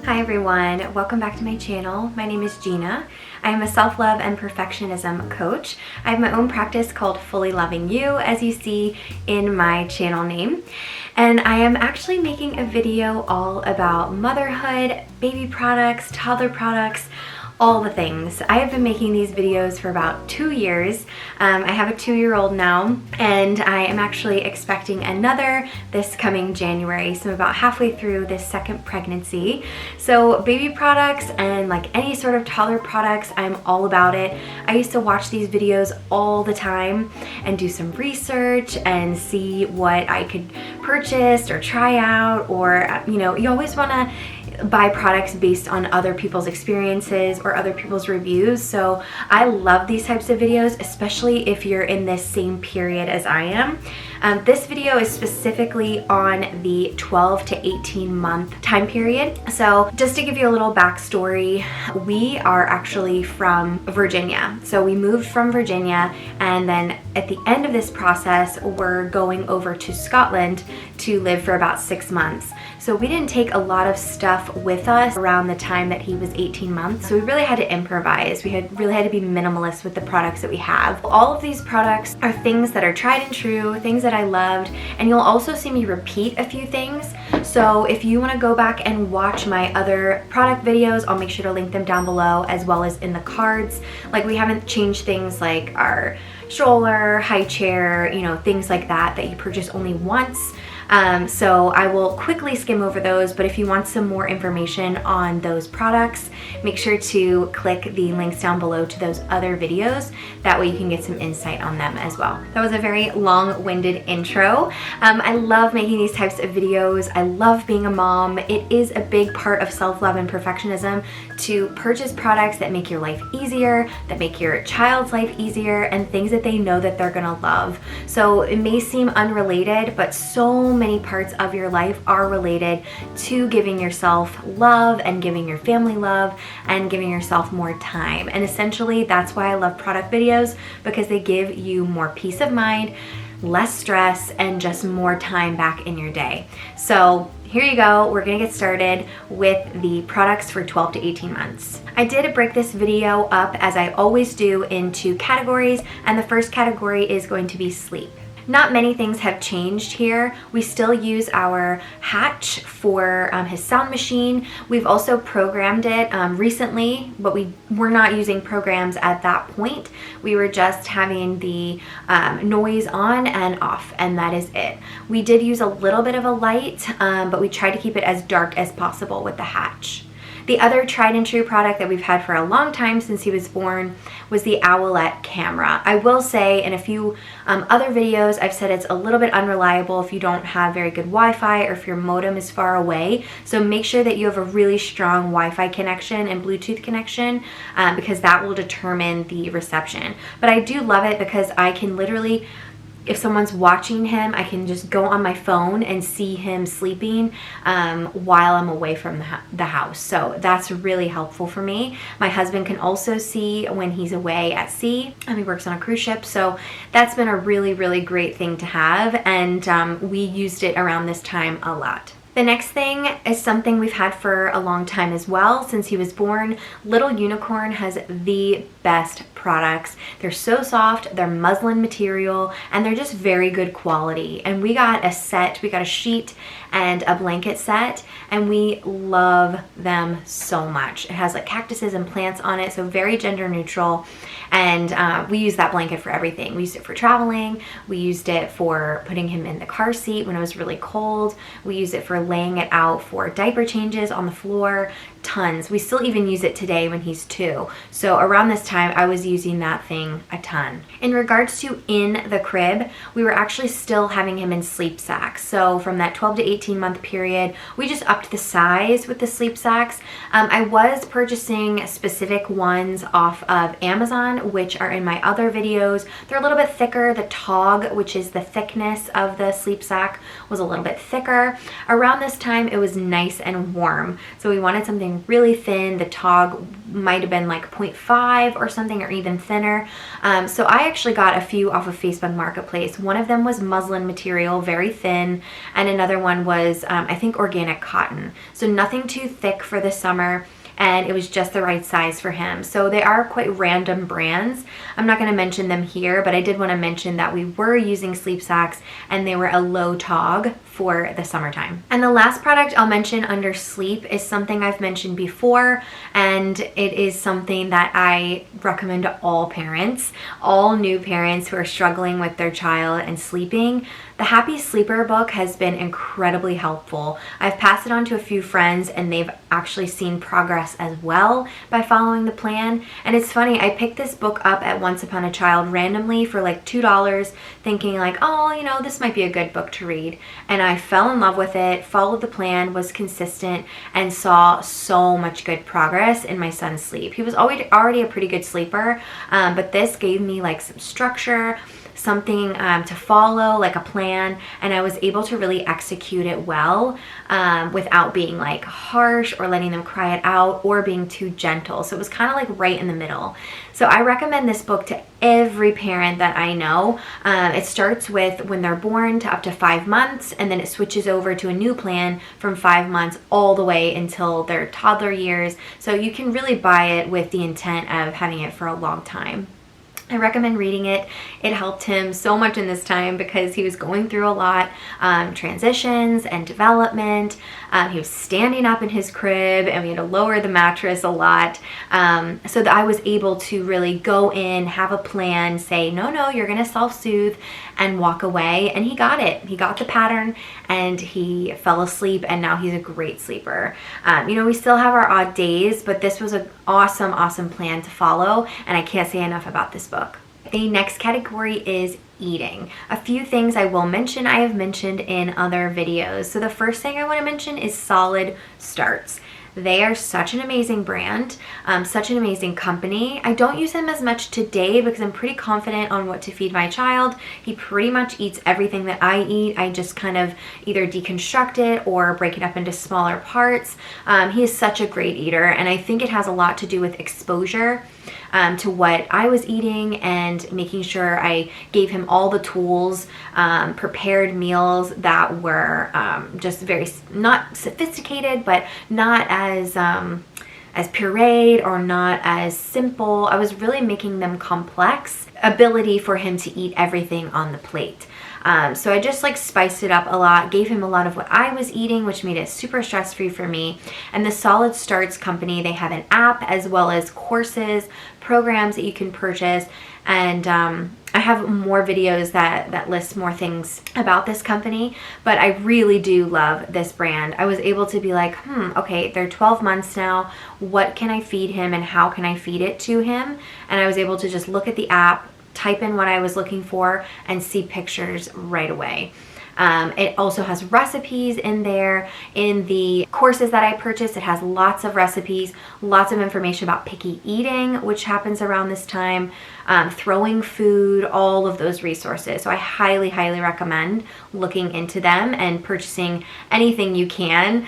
Hi everyone, welcome back to my channel. My name is Gina. I am a self-love and perfectionism coach. I have my own practice called Fully Loving You, as you see in my channel name. And I am actually making a video all about motherhood, baby products, toddler products, all the things. I have been making these videos for about 2 years. I have a 2-year-old now, and I am actually expecting another this coming January, so I'm about halfway through this second pregnancy. So baby products and like any sort of toddler products, I'm all about it. I used to watch these videos all the time and do some research and see what I could purchase or try out, or you always want to buy products based on other people's experiences or other people's reviews. So I love these types of videos, especially if you're in this same period as I am. This video is specifically on the 12 to 18 month time period. So just to give you a little backstory, we are actually from Virginia. So we moved from Virginia, and then at the end of this process, we're going over to Scotland to live for about 6 months. So we didn't take a lot of stuff with us around the time that he was 18 months. So we really had to improvise. We really had to be minimalist with the products that we have. All of these products are things that are tried and true, things that I loved, and you'll also see me repeat a few things. So if you want to go back and watch my other product videos, I'll make sure to link them down below, as well as in the cards. Like, we haven't changed things like our stroller, high chair, things like that you purchase only once. So I will quickly skim over those, but if you want some more information on those products, make sure to click the links down below to those other videos. That way you can get some insight on them as well. That was a very long-winded intro. I love making these types of videos. I love being a mom. It is a big part of self-love and perfectionism to purchase products that make your life easier, that make your child's life easier, and things that they know that they're gonna love. So it may seem unrelated, but so many parts of your life are related to giving yourself love and giving your family love and giving yourself more time. And essentially, that's why I love product videos, because they give you more peace of mind, less stress, and just more time back in your day. So here you go. We're gonna get started with the products for 12 to 18 months. I did break this video up, as I always do, into categories, and the first category is going to be sleep. Not many things have changed here. We still use our Hatch for his sound machine. We've also programmed it recently, but we were not using programs at that point. We were just having the noise on and off, and that is it. We did use a little bit of a light, but we tried to keep it as dark as possible with the Hatch. The other tried and true product that we've had for a long time since he was born was the Owlette camera. I will say in a few other videos I've said it's a little bit unreliable if you don't have very good Wi-Fi or if your modem is far away. So make sure that you have a really strong Wi-Fi connection and Bluetooth connection, because that will determine the reception. But I do love it because I can literally, if someone's watching him, I can just go on my phone and see him sleeping while I'm away from the house. So that's really helpful for me. My husband can also see when he's away at sea, and he works on a cruise ship. So that's been a really, really great thing to have, and we used it around this time a lot. The next thing is something we've had for a long time as well, since he was born. Little Unicorn has the best products. They're so soft, they're muslin material, and they're just very good quality. And we got a set, we got a sheet and a blanket set, and we love them so much. It has like cactuses and plants on it, so very gender neutral. And we use that blanket for everything. We used it for traveling. We used it for putting him in the car seat when it was really cold. We use it for laying it out for diaper changes on the floor. Tons. We still even use it today when he's 2. So around this time, I was using that thing a ton. In regards to in the crib, we were actually still having him in sleep sacks. So from that 12 to 18 month period, we just upped the size with the sleep sacks. I was purchasing specific ones off of Amazon, which are in my other videos. They're a little bit thicker. The TOG, which is the thickness of the sleep sack, was a little bit thicker. Around around this time it was nice and warm, so we wanted something really thin. The tog might have been like 0.5 or something, or even thinner. So I actually got a few off of Facebook Marketplace. One of them was muslin material, very thin, and another one was I think organic cotton, so nothing too thick for the summer, and it was just the right size for him. So they are quite random brands. I'm not going to mention them here, but I did want to mention that we were using sleep sacks and they were a low tog for the summertime. And the last product I'll mention under sleep is something I've mentioned before, and it is something that I recommend to all parents, all new parents who are struggling with their child and sleeping. The Happy Sleeper book has been incredibly helpful. I've passed it on to a few friends and they've actually seen progress as well by following the plan. And it's funny, I picked this book up at Once Upon a Child randomly for like $2, thinking like, oh, you know, this might be a good book to read. And I fell in love with it, followed the plan, was consistent, and saw so much good progress in my son's sleep. He was already a pretty good sleeper, but this gave me like some structure, something to follow, like a plan, and I was able to really execute it well without being like harsh or letting them cry it out or being too gentle. So it was kind of like right in the middle. So I recommend this book to every parent that I know. It starts with when they're born to up to 5 months, and then it switches over to a new plan from 5 months all the way until their toddler years. So you can really buy it with the intent of having it for a long time. I recommend reading it. It helped him so much in this time because he was going through a lot, transitions and development. He was standing up in his crib and we had to lower the mattress a lot. So that I was able to really go in, have a plan, say, no, you're going to self-soothe, and walk away. And he got it. He got the pattern and he fell asleep, and now he's a great sleeper. We still have our odd days, but this was an awesome plan to follow, and I can't say enough about this book. The next category is eating. A few things I will mention I have mentioned in other videos. So the first thing I want to mention is Solid Starts. They are such an amazing brand, such an amazing company. I don't use them as much today because I'm pretty confident on what to feed my child. He pretty much eats everything that I eat. I just kind of either deconstruct it or break it up into smaller parts. He is such a great eater, and I think it has a lot to do with exposure to what I was eating and making sure I gave him all the tools, prepared meals that were just very, not sophisticated, but not as pureed or not as simple. I was really making them complex, ability for him to eat everything on the plate. So I just like spiced it up a lot, gave him a lot of what I was eating, which made it super stress-free for me. And the Solid Starts company, they have an app as well as courses, programs that you can purchase. And I have more videos that list more things about this company, but I really do love this brand. I was able to be like, okay, they're 12 months now. What can I feed him and how can I feed it to him? And I was able to just look at the app, type in what I was looking for, and see pictures right away. It also has recipes in there. In the courses that I purchased, it has lots of recipes, lots of information about picky eating, which happens around this time, throwing food, all of those resources. So I highly recommend looking into them and purchasing anything you can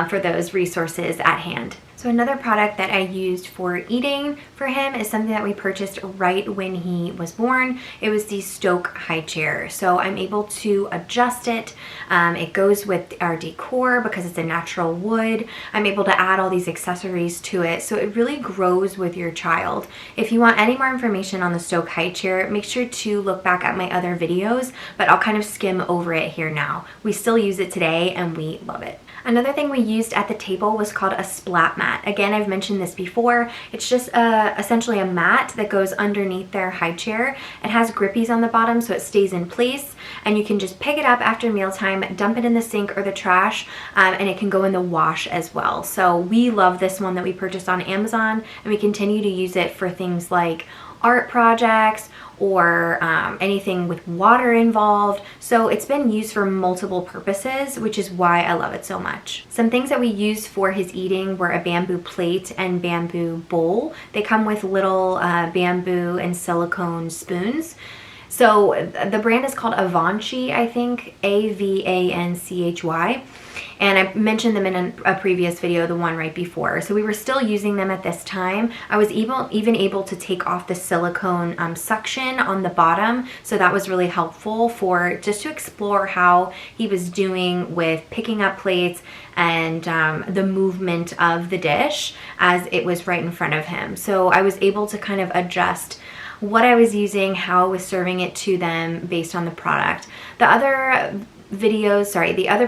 for those resources at hand. So another product that I used for eating for him is something that we purchased right when he was born. It was the Stoke high chair. So I'm able to adjust it. It goes with our decor because it's a natural wood. I'm able to add all these accessories to it. So it really grows with your child. If you want any more information on the Stoke high chair, make sure to look back at my other videos, but I'll kind of skim over it here now. We still use it today and we love it. Another thing we used at the table was called a splat mat. Again, I've mentioned this before. It's just essentially a mat that goes underneath their high chair. It has grippies on the bottom so it stays in place, and you can just pick it up after mealtime, dump it in the sink or the trash, and it can go in the wash as well. So we love this one that we purchased on Amazon, and we continue to use it for things like art projects or anything with water involved. So it's been used for multiple purposes, which is why I love it so much. Some things that we used for his eating were a bamboo plate and bamboo bowl. They come with little bamboo and silicone spoons. So the brand is called Avanchi, I think, Avanchy. And I mentioned them in a previous video, the one right before. So we were still using them at this time. I was even able to take off the silicone suction on the bottom. So that was really helpful for just to explore how he was doing with picking up plates and the movement of the dish as it was right in front of him. So I was able to kind of adjust what I was using, how I was serving it to them based on the product. The other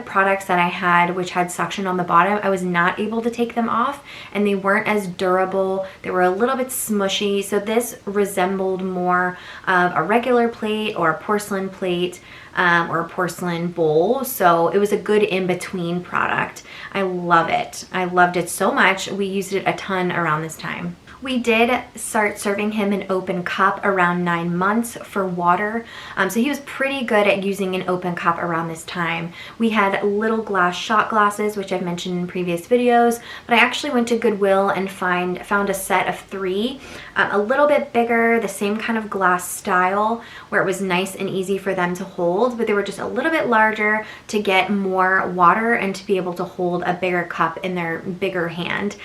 products that I had, which had suction on the bottom, I was not able to take them off, and they weren't as durable. They were a little bit smushy. So this resembled more of a regular plate or a porcelain plate or a porcelain bowl. So it was a good in-between product. I love it. I loved it so much. We used it a ton around this time. We did start serving him an open cup around 9 months for water. So he was pretty good at using an open cup around this time. We had little glass shot glasses, which I've mentioned in previous videos, but I actually went to Goodwill and found a set of 3, a little bit bigger, the same kind of glass style, where it was nice and easy for them to hold, but they were just a little bit larger to get more water and to be able to hold a bigger cup in their bigger hand.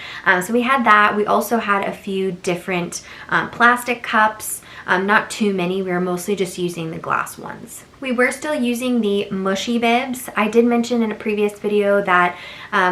So we had that. We also had a few different plastic cups, not too many. We were mostly just using the glass ones. We were still using the mushy bibs. I did mention in a previous video that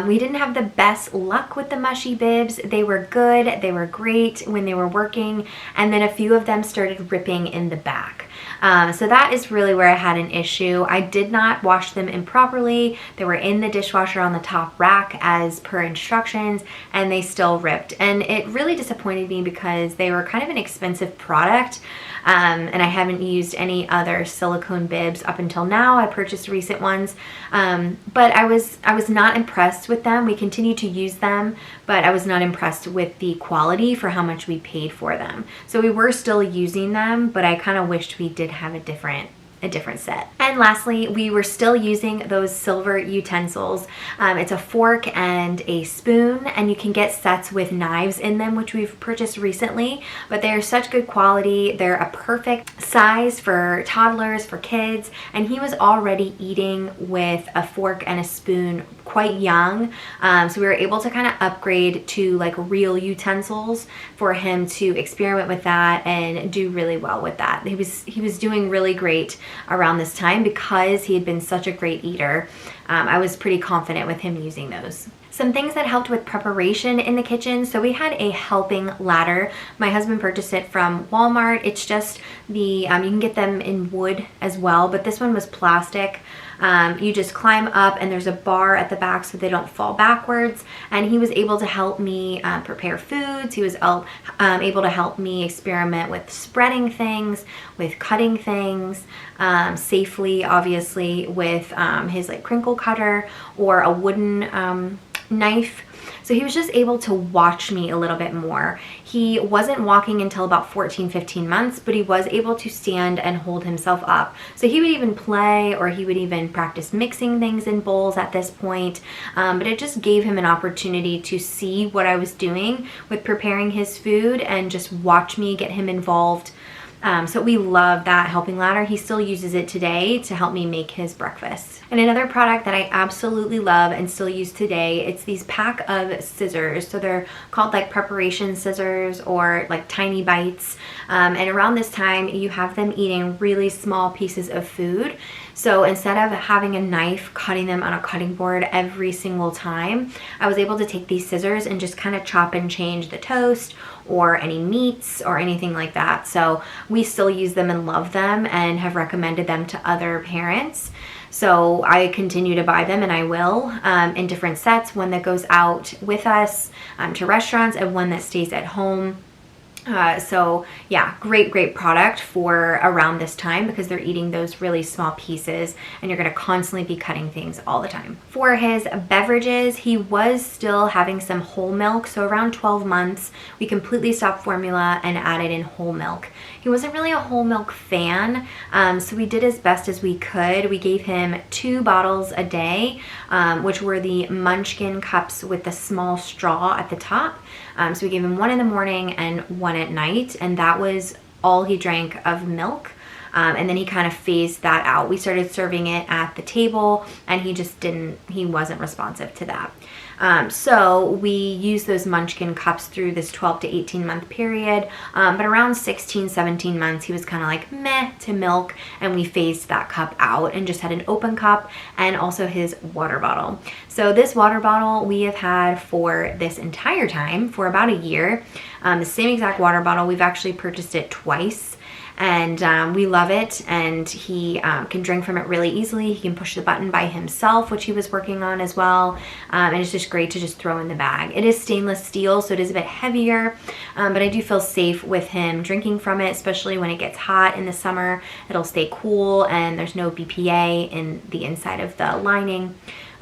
we didn't have the best luck with the mushy bibs. They were good, they were great when they were working, and then a few of them started ripping in the back. So that is really where I had an issue. I did not wash them improperly. They were in the dishwasher on the top rack as per instructions, and they still ripped. And it really disappointed me because they were kind of an expensive product. And I haven't used any other silicone bibs up until now. I purchased recent ones, but I was not impressed with them. We continued to use them, but I was not impressed with the quality for how much we paid for them. So we were still using them, but I kind of wished we did have a different set. And lastly, we were still using those silver utensils. It's a fork and a spoon, and you can get sets with knives in them, which we've purchased recently, but they're such good quality. They're a perfect size for toddlers, for kids, and he was already eating with a fork and a spoon quite young. So we were able to kind of upgrade to like real utensils for him to experiment with that and do really well with that. He was doing really great around this time because he had been such a great eater. I was pretty confident with him using those. Some things that helped with preparation in the kitchen. So we had a helping ladder. My husband purchased it from Walmart. It's just the, you can get them in wood as well, but this one was plastic. You just climb up and there's a bar at the back so they don't fall backwards. And he was able to help me prepare foods. He was able to help me experiment with spreading things, with cutting things safely, obviously, with his like crinkle cutter or a wooden knife. So he was just able to watch me a little bit more. He wasn't walking until about 14-15 months, but he was able to stand and hold himself up. So he would even play, or he would even practice mixing things in bowls at this point. But it just gave him an opportunity to see what I was doing with preparing his food and just watch me, get him involved. So we love that helping ladder. He still uses it today to help me make his breakfast. And another product that I absolutely love and still use today, it's these pack of scissors. So they're called like preparation scissors or like tiny bites. And around this time you have them eating really small pieces of food. So instead of having a knife cutting them on a cutting board every single time, I was able to take these scissors and just kind of chop and change the toast or any meats or anything like that. So we still use them and love them and have recommended them to other parents. So I continue to buy them, and I will, in different sets, one that goes out with us to restaurants and one that stays at home. So yeah, great product for around this time because they're eating those really small pieces and you're going to constantly be cutting things all the time. For his beverages, he was still having some whole milk. So around 12 months, we completely stopped formula and added in whole milk. He wasn't really a whole milk fan, so we did as best as we could. We gave him 2 bottles a day, which were the Munchkin cups with the small straw at the top. So we gave him one in the morning and one at night, and that was all he drank of milk. and then he kind of phased that out. We started serving it at the table, and he wasn't responsive to that. So we used those Munchkin cups through this 12 to 18 month period, but around 16, 17 months, he was kind of like meh to milk, and we phased that cup out and just had an open cup and also his water bottle. So this water bottle we have had for this entire time, for about a year. The same exact water bottle. We've actually purchased it twice. And we love it, and he can drink from it really easily. He can push the button by himself, which he was working on as well, and it's just great to just throw in the bag. It is stainless steel, so it is a bit heavier, but I do feel safe with him drinking from it, especially when it gets hot in the summer. It'll stay cool, and there's no BPA in the inside of the lining.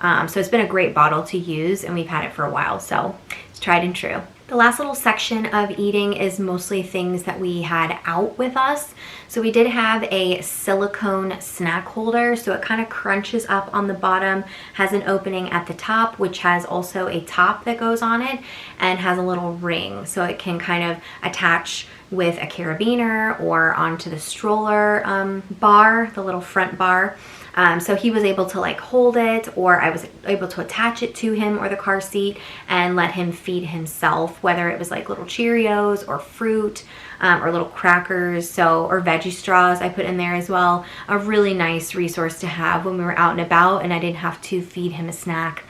So it's been a great bottle to use, and we've had it for a while, so it's tried and true. The last little section of eating is mostly things that we had out with us. So we did have a silicone snack holder, so it kind of crunches up on the bottom, has an opening at the top, which has also a top that goes on it, and has a little ring, so it can kind of attach with a carabiner or onto the stroller bar, the little front bar. So he was able to like hold it, or I was able to attach it to him or the car seat and let him feed himself, whether it was like little Cheerios or fruit or little crackers, or veggie straws I put in there as well. A really nice resource to have when we were out and about, and I didn't have to feed him a snack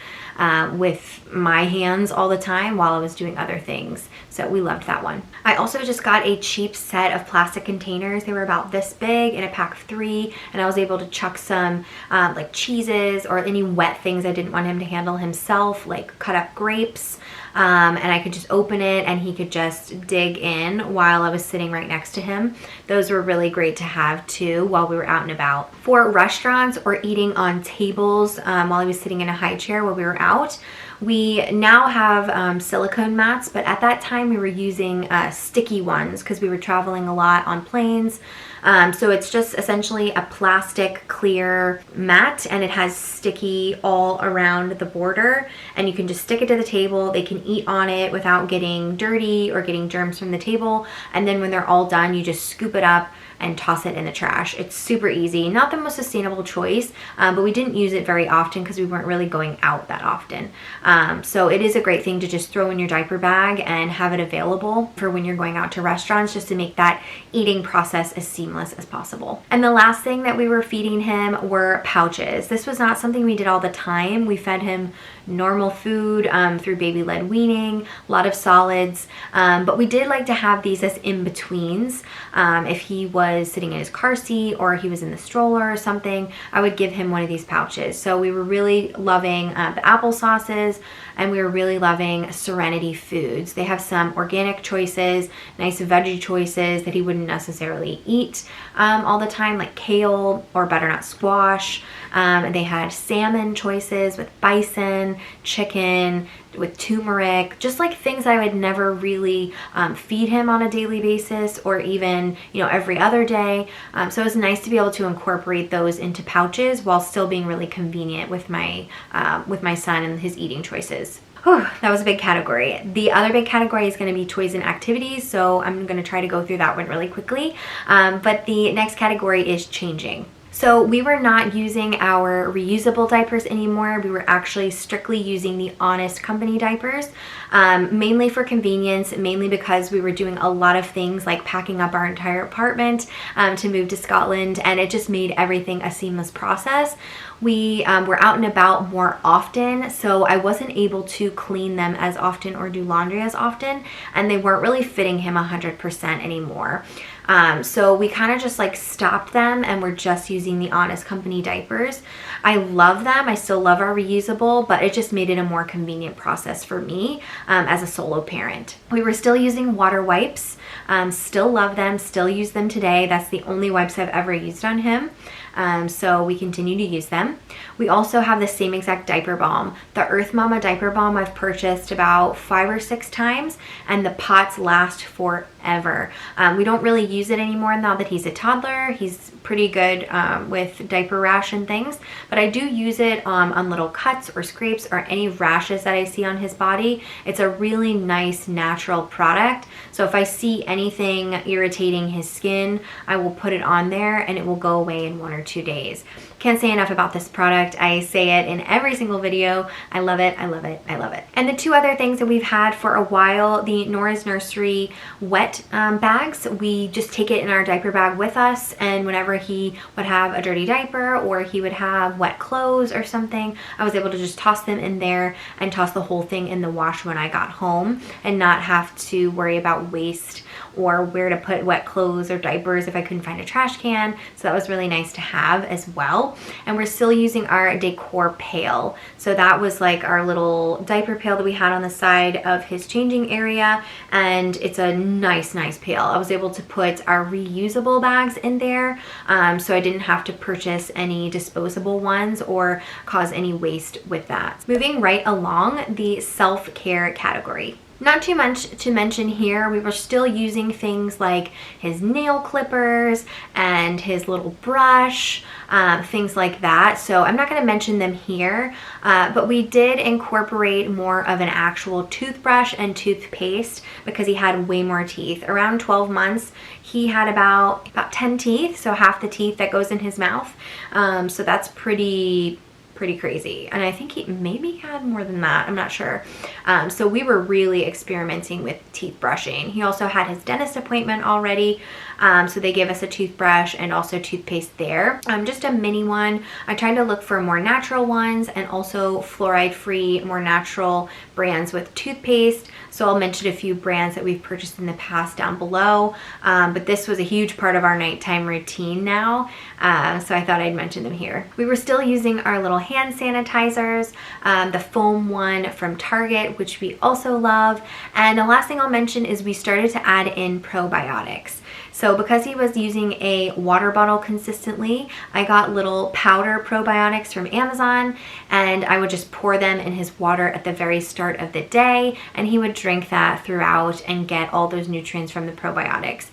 with my hands all the time while I was doing other things. So we loved that one. I also just got a cheap set of plastic containers. They were about this big in a pack of 3, and I was able to chuck some like cheeses or any wet things I didn't want him to handle himself, like cut up grapes. And I could just open it and he could just dig in while I was sitting right next to him. Those were really great to have too while we were out and about. For restaurants or eating on tables while I was sitting in a high chair while we were out, we now have silicone mats, but at that time we were using sticky ones because we were traveling a lot on planes. So it's just essentially a plastic clear mat, and it has sticky all around the border, and you can just stick it to the table. They can eat on it without getting dirty or getting germs from the table, and then when they're all done, you just scoop it up and toss it in the trash. It's super easy. Not the most sustainable choice, but we didn't use it very often because we weren't really going out that often. So it is a great thing to just throw in your diaper bag and have it available for when you're going out to restaurants, just to make that eating process as seamless as possible. And the last thing that we were feeding him were pouches. This was not something we did all the time. We fed him normal food through baby-led weaning, a lot of solids, but we did like to have these as in-betweens. If he was sitting in his car seat or he was in the stroller or something, I would give him one of these pouches. So we were really loving the apple sauces, and we were really loving Serenity Foods. They have some organic choices, nice veggie choices that he wouldn't necessarily eat all the time, like kale or butternut squash. They had salmon choices with bison, chicken, with turmeric, just like things I would never really feed him on a daily basis, or even, you know, every other day. So it was nice to be able to incorporate those into pouches while still being really convenient with my son and his eating choices. Whew, that was a big category. The other big category is going to be toys and activities, so I'm going to try to go through that one really quickly. But the next category is changing. So we were not using our reusable diapers anymore. We were actually strictly using the Honest Company diapers, mainly for convenience, mainly because we were doing a lot of things like packing up our entire apartment to move to Scotland, and it just made everything a seamless process. We were out and about more often, so I wasn't able to clean them as often or do laundry as often, and they weren't really fitting him 100% anymore. So we kind of just like stopped them, and we're just using the Honest Company diapers. I love them. I still love our reusable, but it just made it a more convenient process for me as a solo parent. We were still using water wipes. Still love them, still use them today. That's the only wipes I've ever used on him. so we continue to use them. We also have the same exact diaper balm. The Earth Mama diaper balm I've purchased about 5 or 6 times, and the pots last forever. We don't really use it anymore now that he's a toddler. He's pretty good with diaper rash and things, but I do use it on little cuts or scrapes or any rashes that I see on his body. It's a really nice natural product, so if I see anything irritating his skin, I will put it on there and it will go away in 1 or 2 days. Can't say enough about this product. I say it in every single video. I love it, I love it, I love it. And the 2 other things that we've had for a while, the Nora's Nursery wet bags. We just take it in our diaper bag with us, and whenever he would have a dirty diaper or he would have wet clothes or something, I was able to just toss them in there and toss the whole thing in the wash when I got home and not have to worry about waste or where to put wet clothes or diapers if I couldn't find a trash can. So that was really nice to have as well. And we're still using our decor pail. So that was like our little diaper pail that we had on the side of his changing area, and it's a nice pail. I was able to put our reusable bags in there, so I didn't have to purchase any disposable ones or cause any waste with that. Moving right along, the self-care category. Not too much to mention here. We were still using things like his nail clippers and his little brush, things like that. So I'm not going to mention them here, but we did incorporate more of an actual toothbrush and toothpaste because he had way more teeth. Around 12 months, he had about 10 teeth, so half the teeth that goes in his mouth. So that's pretty crazy, and I think he maybe had more than that, I'm not sure. So we were really experimenting with teeth brushing. He also had his dentist appointment already, so they gave us a toothbrush and also toothpaste there, just a mini one. I tried to look for more natural ones and also fluoride free, more natural brands with toothpaste, so I'll mention a few brands that we've purchased in the past down below, but this was a huge part of our nighttime routine now, so I thought I'd mention them here. We were still using our little hand sanitizers, the foam one from Target, which we also love, and the last thing I'll mention is we started to add in probiotics. So because he was using a water bottle consistently, I got little powder probiotics from Amazon, and I would just pour them in his water at the very start of the day, and he would drink that throughout and get all those nutrients from the probiotics.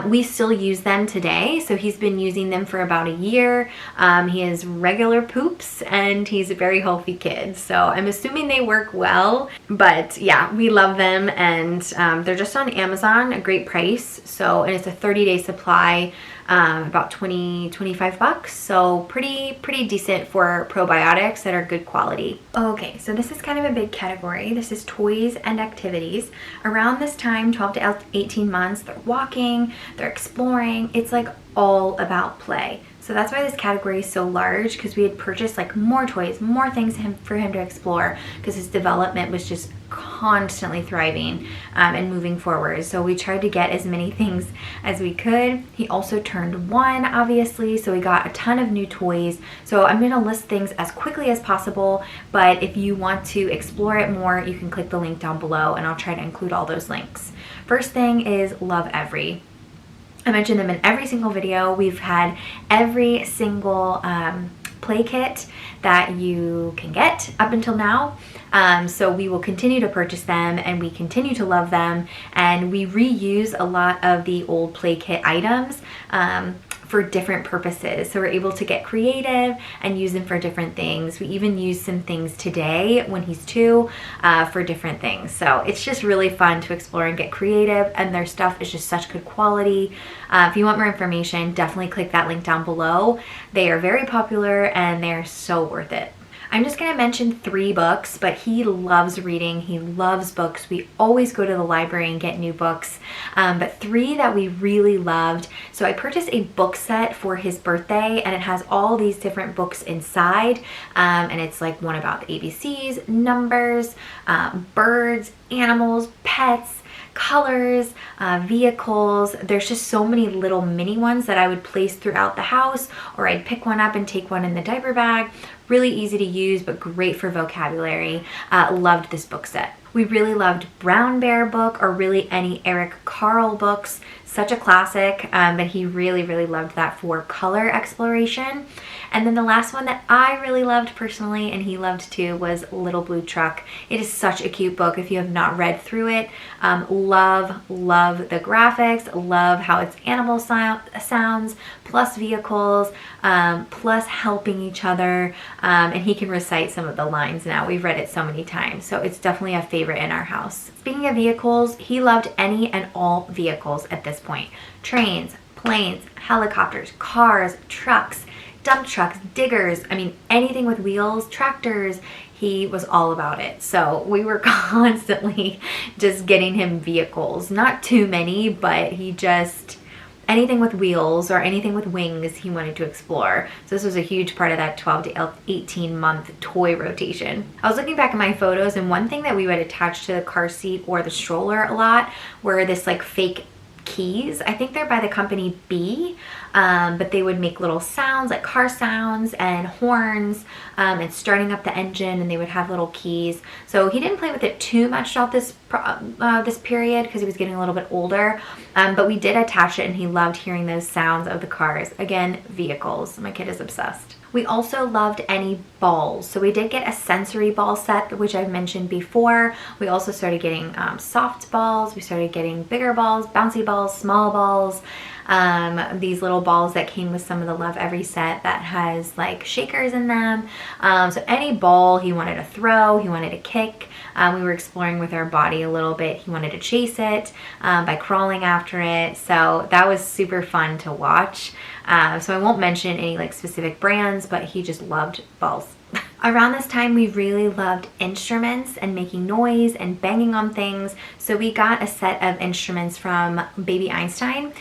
We still use them today, so he's been using them for about a year. He has regular poops, and he's a very healthy kid, so I'm assuming they work well. But yeah, we love them, and they're just on Amazon, a great price. So, and it's a 30-day supply, about 25 bucks, so pretty decent for probiotics that are good quality. Okay, so this is kind of a big category. This is toys and activities. Around this time, 12 to 18 months, they're walking, they're exploring. It's like all about play. So that's why this category is so large, because we had purchased like more toys, more things for him to explore, because his development was just constantly thriving and moving forward. So we tried to get as many things as we could. He also turned 1, obviously, so we got a ton of new toys. So I'm going to list things as quickly as possible, but if you want to explore it more, you can click the link down below, and I'll try to include all those links. First thing is Love Every. I mentioned them in every single video. We've had every single play kit that you can get up until now. So we will continue to purchase them, and we continue to love them, and we reuse a lot of the old play kit items for different purposes. So we're able to get creative and use them for different things. We even use some things today when he's 2 for different things. So it's just really fun to explore and get creative, and their stuff is just such good quality. If you want more information, definitely click that link down below. They are very popular and they're so worth it. I'm just going to mention 3 books, but he loves reading. He loves books. We always go to the library and get new books, but 3 that we really loved. So I purchased a book set for his birthday, and it has all these different books inside, and it's like one about the ABCs, numbers, birds, animals, pets, colors, vehicles. There's just so many little mini ones that I would place throughout the house, or I'd pick one up and take one in the diaper bag. Really easy to use, but great for vocabulary. Loved this book set. We really loved Brown Bear book, or really any Eric Carle books. Such a classic, but he really, really loved that for color exploration. And then the last one that I really loved personally, and he loved too, was Little Blue Truck. It is such a cute book if you have not read through it. Love the graphics, love how it's animal sounds, plus vehicles, plus helping each other, and he can recite some of the lines now. We've read it so many times, so it's definitely a favorite in our house. Speaking of vehicles, he loved any and all vehicles at this point. Trains, planes, helicopters, cars, trucks, dump trucks, diggers, I mean anything with wheels, tractors, he was all about it. So we were constantly just getting him vehicles. Not too many, but he just, anything with wheels or anything with wings he wanted to explore. So this was a huge part of that 12 to 18 month toy rotation. I was looking back at my photos, and one thing that we would attach to the car seat or the stroller a lot were this like fake keys. I think they're by the company B, but they would make little sounds like car sounds and horns, and starting up the engine, and they would have little keys. So he didn't play with it too much throughout this period because he was getting a little bit older, but we did attach it, and he loved hearing those sounds of the cars. Again, vehicles. My kid is obsessed. We also loved any balls. So we did get a sensory ball set, which I've mentioned before. We also started getting soft balls. We started getting bigger balls, bouncy balls, small balls. These little balls that came with some of the Love Every set that has like shakers in them. So any ball he wanted to throw, he wanted to kick. We were exploring with our body a little bit. He wanted to chase it by crawling after it. So that was super fun to watch. So I won't mention any like specific brands, but he just loved balls. Around this time, we really loved instruments and making noise and banging on things. So we got a set of instruments from Baby Einstein.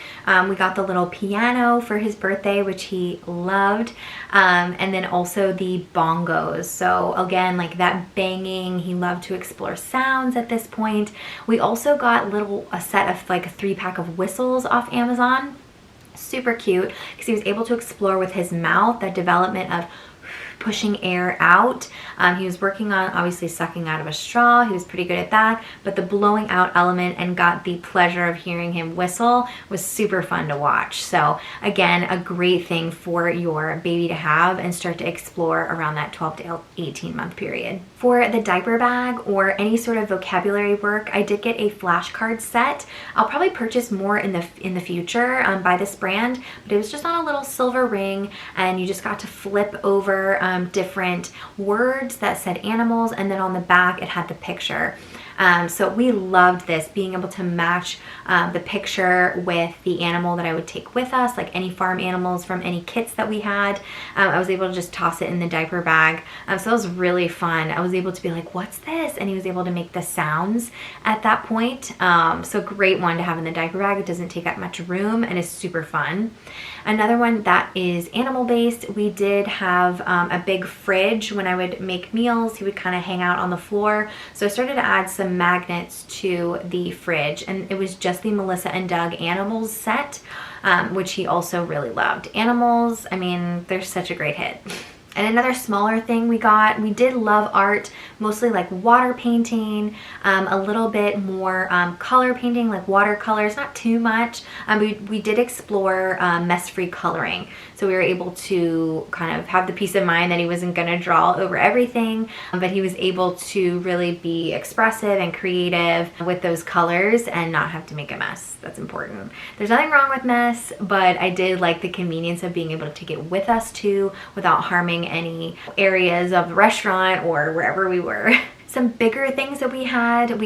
We got the little piano for his birthday, which he loved. And then also the bongos. So again, like that banging, he loved to explore sounds at this point. We also got a set of like a 3-pack of whistles off Amazon. Super cute because he was able to explore with his mouth that development of pushing air out. He was working on obviously sucking out of a straw. He was pretty good at that, but the blowing out element and got the pleasure of hearing him whistle was super fun to watch. So again, a great thing for your baby to have and start to explore around that 12 to 18 month period. For the diaper bag or any sort of vocabulary work, I did get a flashcard set. I'll probably purchase more in the future by this brand, but it was just on a little silver ring, and you just got to flip over different words that said animals, and then on the back it had the picture. So we loved this, being able to match the picture with the animal that I would take with us, like any farm animals from any kits that we had. I was able to just toss it in the diaper bag. So it was really fun. I was able to be like, what's this? And he was able to make the sounds at that point. So great one to have in the diaper bag. It doesn't take up much room and is super fun. Another one that is animal based, we did have a big fridge. When I would make meals, he would kind of hang out on the floor. So I started to add some magnets to the fridge, and it was just the Melissa and Doug animals set, which he also really loved. Animals, I mean, they're such a great hit. And another smaller thing we did love art, mostly like water painting, a little bit more color painting, like watercolors, not too much. We did explore mess-free coloring. So we were able to kind of have the peace of mind that he wasn't going to draw over everything, but he was able to really be expressive and creative with those colors and not have to make a mess. That's important. There's nothing wrong with mess, but I did like the convenience of being able to take it with us too without harming any areas of the restaurant or wherever we were. Some bigger things that we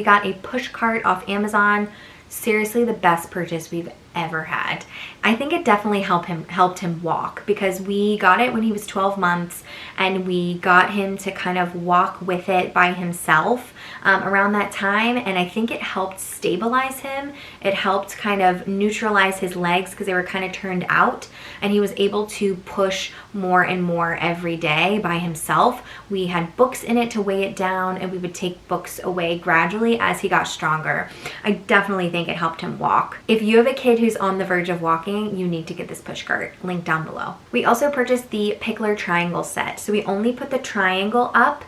got a push cart off Amazon. Seriously, the best purchase we've ever had. I think it definitely helped him walk, because we got it when he was 12 months and we got him to kind of walk with it by himself around that time, and I think it helped stabilize him. It helped kind of neutralize his legs because they were kind of turned out, and he was able to push more and more every day by himself. We had books in it to weigh it down, and we would take books away gradually as he got stronger. I definitely think it helped him walk. If you have a kid who's on the verge of walking, you need to get this push cart. Link down below. We also purchased the Pickler triangle set. So we only put the triangle up.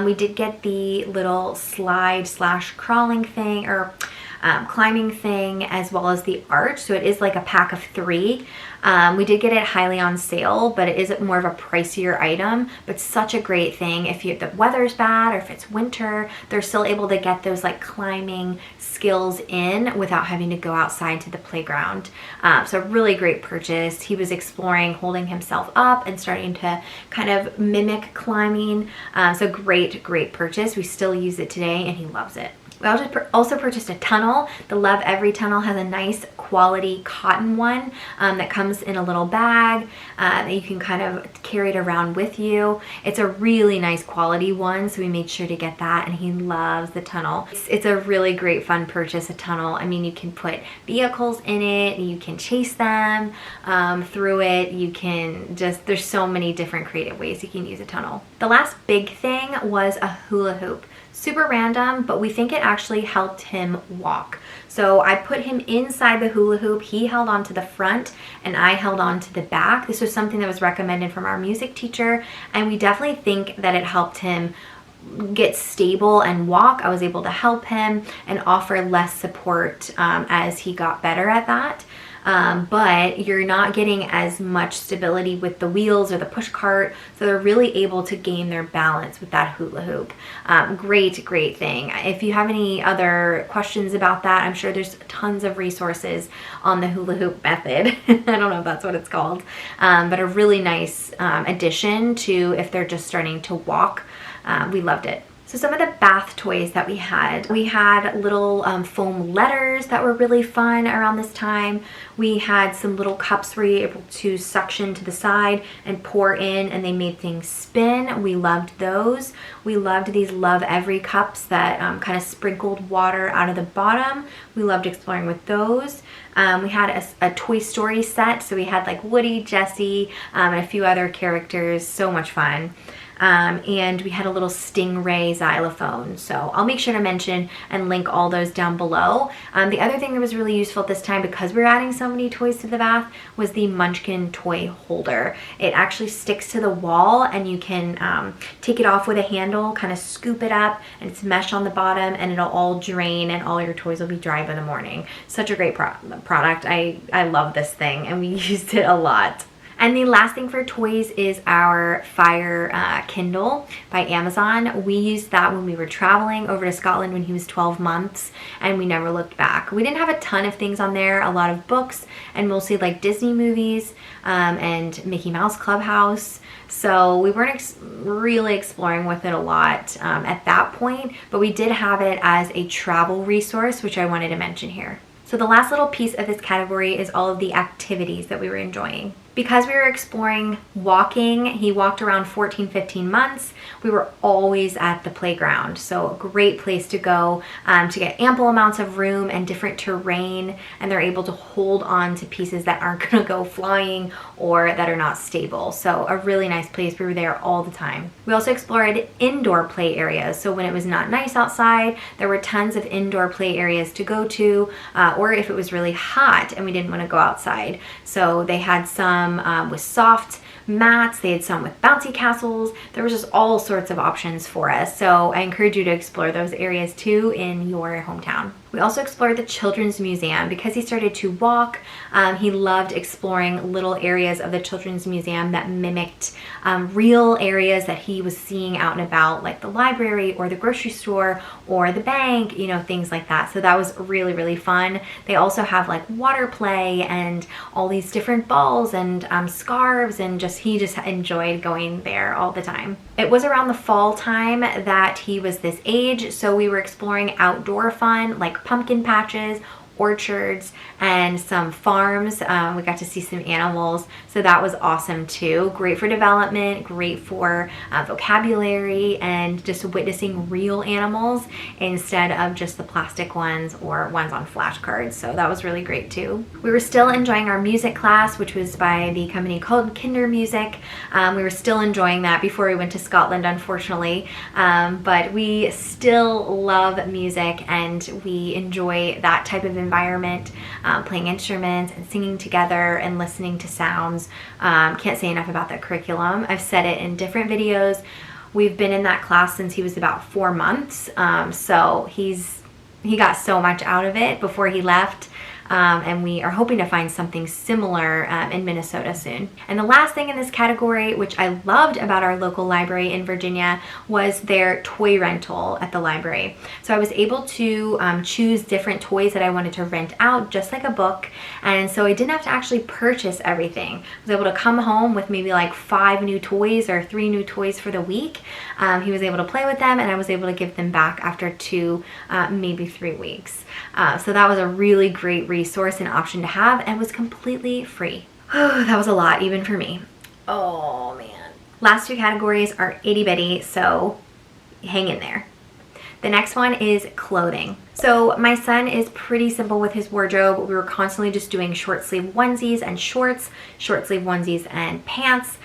We did get the little slide slash crawling thing, or climbing thing, as well as the arch. So it is like a pack of 3. We did get it highly on sale, but it is more of a pricier item, but such a great thing. If the weather's bad or if it's winter, they're still able to get those like climbing skills in without having to go outside to the playground. So really great purchase. He was exploring holding himself up and starting to kind of mimic climbing. So great purchase. We still use it today and he loves it. We also purchased a tunnel. The Love Every tunnel has a nice quality cotton one that comes in a little bag that you can kind of carry it around with you. It's a really nice quality one, so we made sure to get that, and he loves the tunnel. It's a really great fun purchase, a tunnel. I mean, you can put vehicles in it, you can chase them through it, you can there's so many different creative ways you can use a tunnel. The last big thing was a hula hoop. Super random, but we think it actually helped him walk. So I put him inside the hula hoop. He held on to the front and I held on to the back. This was something that was recommended from our music teacher, and we definitely think that it helped him get stable and walk. I was able to help him and offer less support as he got better at that. But you're not getting as much stability with the wheels or the push cart, so they're really able to gain their balance with that hula hoop. Great thing. If you have any other questions about that, I'm sure there's tons of resources on the hula hoop method. I don't know if that's what it's called, but a really nice addition to if they're just starting to walk. We loved it. So some of the bath toys that we had little foam letters that were really fun around this time. We had some little cups where you were able to suction to the side and pour in, and they made things spin. We loved those. We loved these Love Every cups that kind of sprinkled water out of the bottom. We loved exploring with those. We had a Toy Story set, so we had like Woody, Jessie, and a few other characters. So much fun. And we had a little stingray xylophone. So I'll make sure to mention and link all those down below. The other thing that was really useful at this time, because we were adding so many toys to the bath, was the Munchkin toy holder. It actually sticks to the wall, and you can take it off with a handle, kind of scoop it up, and it's mesh on the bottom, and it'll all drain and all your toys will be dry by the morning. Such a great product. I love this thing, and we used it a lot. And the last thing for toys is our Fire Kindle by Amazon. We used that when we were traveling over to Scotland when he was 12 months, and we never looked back. We didn't have a ton of things on there, a lot of books, and mostly like Disney movies and Mickey Mouse Clubhouse. So we weren't really exploring with it a lot at that point, but we did have it as a travel resource, which I wanted to mention here. So the last little piece of this category is all of the activities that we were enjoying. Because we were exploring walking, he walked around 14, 15 months. We were always at the playground. So a great place to go to get ample amounts of room and different terrain, and they're able to hold on to pieces that aren't gonna go flying or that are not stable. So a really nice place. We were there all the time. We also explored indoor play areas. So when it was not nice outside, there were tons of indoor play areas to go to, or if it was really hot and we didn't wanna go outside. So they had some with soft mats, they had some with bouncy castles. There was just all sorts of options for us. So I encourage you to explore those areas too in your hometown. We also explored the Children's Museum. Because he started to walk, he loved exploring little areas of the Children's Museum that mimicked real areas that he was seeing out and about, like the library or the grocery store or the bank, you know, things like that. So that was really, really fun. They also have like water play and all these different balls and scarves, and he just enjoyed going there all the time. It was around the fall time that he was this age, so we were exploring outdoor fun like pumpkin patches, orchards, and some farms. We got to see some animals, so that was awesome too. Great for development, great for vocabulary, and just witnessing real animals instead of just the plastic ones or ones on flashcards. So that was really great too. We were still enjoying our music class, which was by the company called Kinder Music. We were still enjoying that before we went to Scotland, unfortunately, but we still love music and we enjoy that type of environment, playing instruments and singing together and listening to sounds. Can't say enough about that curriculum. I've said it in different videos. We've been in that class since he was about 4 months. So he got so much out of it before he left. And we are hoping to find something similar in Minnesota soon. And the last thing in this category, which I loved about our local library in Virginia, was their toy rental at the library. So I was able to choose different toys that I wanted to rent out, just like a book. And so I didn't have to actually purchase everything. I was able to come home with maybe like 5 new toys or 3 new toys for the week. He was able to play with them, and I was able to give them back after 2, maybe 3 weeks. So that was a really great resource and option to have, and was completely free. Oh, that was a lot, even for me. Oh man. Last 2 categories are itty bitty, so hang in there. The next one is clothing. So my son is pretty simple with his wardrobe. We were constantly just doing short sleeve onesies and shorts, short sleeve onesies and pants.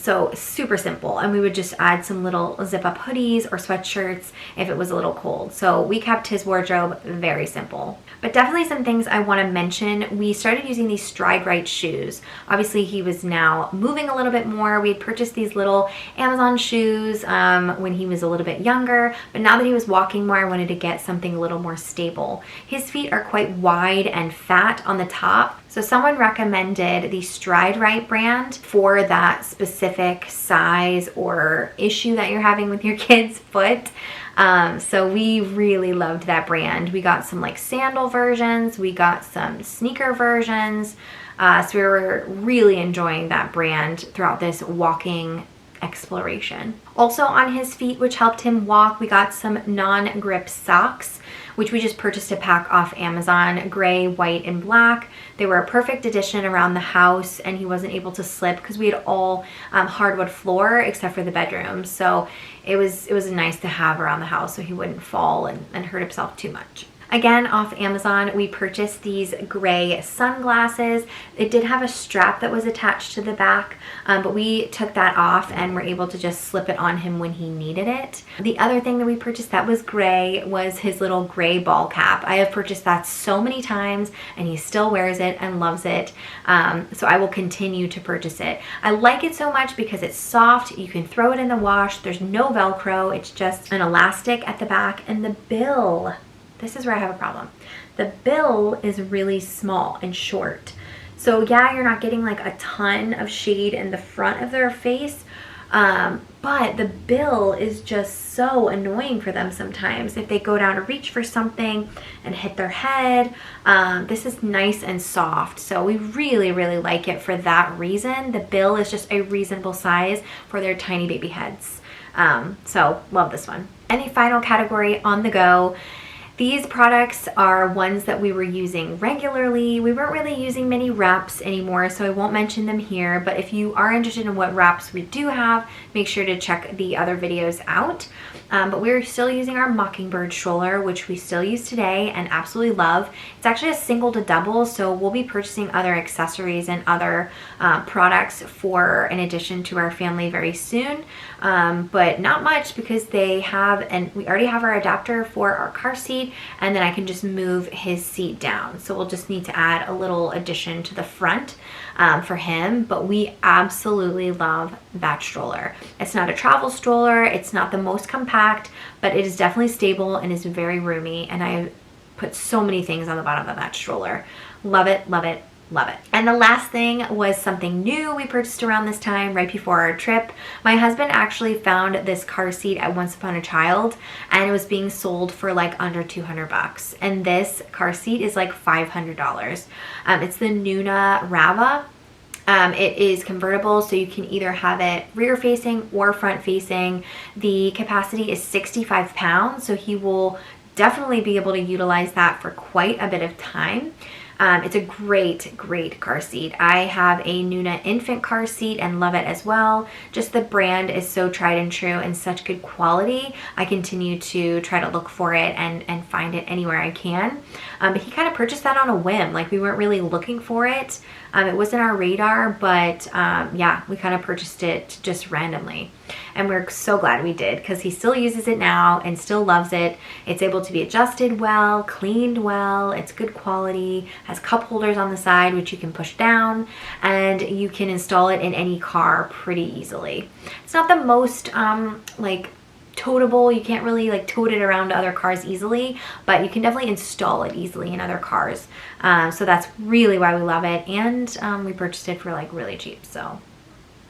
So super simple. And we would just add some little zip up hoodies or sweatshirts if it was a little cold. So we kept his wardrobe very simple. But definitely some things I want to mention. We started using these stride right shoes. Obviously he was now moving a little bit more. We had purchased these little Amazon shoes when he was a little bit younger, but now that he was walking more, I wanted to get something a little more stable. His feet are quite wide and fat on the top. So someone recommended the Stride Right brand for that specific size or issue that you're having with your kid's foot. So we really loved that brand. We got some like sandal versions, we got some sneaker versions. So we were really enjoying that brand throughout this walking exploration. Also on his feet, which helped him walk, we got some non-grip socks, which we just purchased a pack off Amazon, gray, white, and black. They were a perfect addition around the house, and he wasn't able to slip because we had all hardwood floor except for the bedroom. So it was nice to have around the house so he wouldn't fall and hurt himself too much. Again, off Amazon, we purchased these gray sunglasses. It did have a strap that was attached to the back, but we took that off and were able to just slip it on him when he needed it. The other thing that we purchased that was gray was his little gray ball cap. I have purchased that so many times, and he still wears it and loves it. So I will continue to purchase it. I like it so much because it's soft. You can throw it in the wash. There's no Velcro. It's just an elastic at the back, and the bill. This is where I have a problem. The bill is really small and short. So yeah, you're not getting like a ton of shade in the front of their face, but the bill is just so annoying for them sometimes. If they go down to reach for something and hit their head, this is nice and soft. So we really, really like it for that reason. The bill is just a reasonable size for their tiny baby heads. So love this one. And the final category, on the go. These products are ones that we were using regularly. We weren't really using many wraps anymore, so I won't mention them here, but if you are interested in what wraps we do have, make sure to check the other videos out. But we're still using our Mockingbird stroller, which we still use today and absolutely love. It's actually a single to double, so we'll be purchasing other accessories and other products for in addition to our family very soon, but not much because they have, and we already have our adapter for our car seat, and then I can just move his seat down. So we'll just need to add a little addition to the front for him, but we absolutely love that stroller. It's not a travel stroller, it's not the most compact, but it is definitely stable and is very roomy, and I put so many things on the bottom of that stroller. Love it, love it, love it. And the last thing was something new we purchased around this time, right before our trip. My husband actually found this car seat at Once Upon a Child, and it was being sold for like under 200 bucks. And this car seat is like $500. It's the Nuna Rava. It is convertible, so you can either have it rear facing or front facing. The capacity is 65 pounds, so he will definitely be able to utilize that for quite a bit of time. It's a great, great car seat. I have a Nuna infant car seat and love it as well. Just the brand is so tried and true and such good quality. I continue to try to look for it and find it anywhere I can. But he kind of purchased that on a whim. Like, we weren't really looking for it. It wasn't our radar, but yeah, we kind of purchased it just randomly. And we're so glad we did because he still uses it now and still loves it. It's able to be adjusted well, cleaned well, it's good quality, has cup holders on the side which you can push down, and you can install it in any car pretty easily. It's not the most like toteable. You can't really like tote it around to other cars easily, but you can definitely install it easily in other cars. So that's really why we love it, and we purchased it for like really cheap, so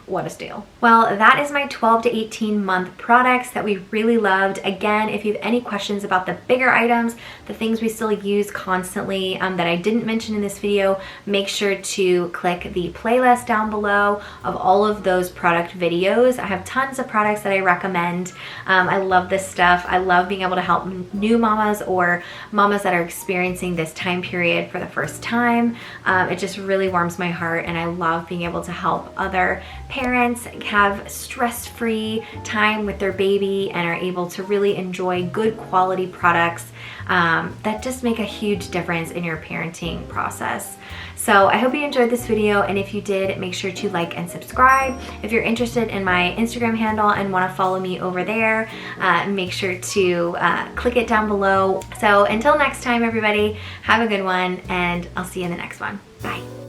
what a steal. Well, that is my 12 to 18 month products that we really loved. Again, if you have any questions about the bigger items, the things we still use constantly that I didn't mention in this video, make sure to click the playlist down below of all of those product videos. I have tons of products that I recommend. I love this stuff. I love being able to help new mamas or mamas that are experiencing this time period for the first time. It just really warms my heart, and I love being able to help other parents have stress-free time with their baby and are able to really enjoy good quality products that just make a huge difference in your parenting process. So I hope you enjoyed this video, and if you did, make sure to like and subscribe. If you're interested in my Instagram handle and want to follow me over there, make sure to click it down below. So until next time, everybody, have a good one, and I'll see you in the next one. Bye.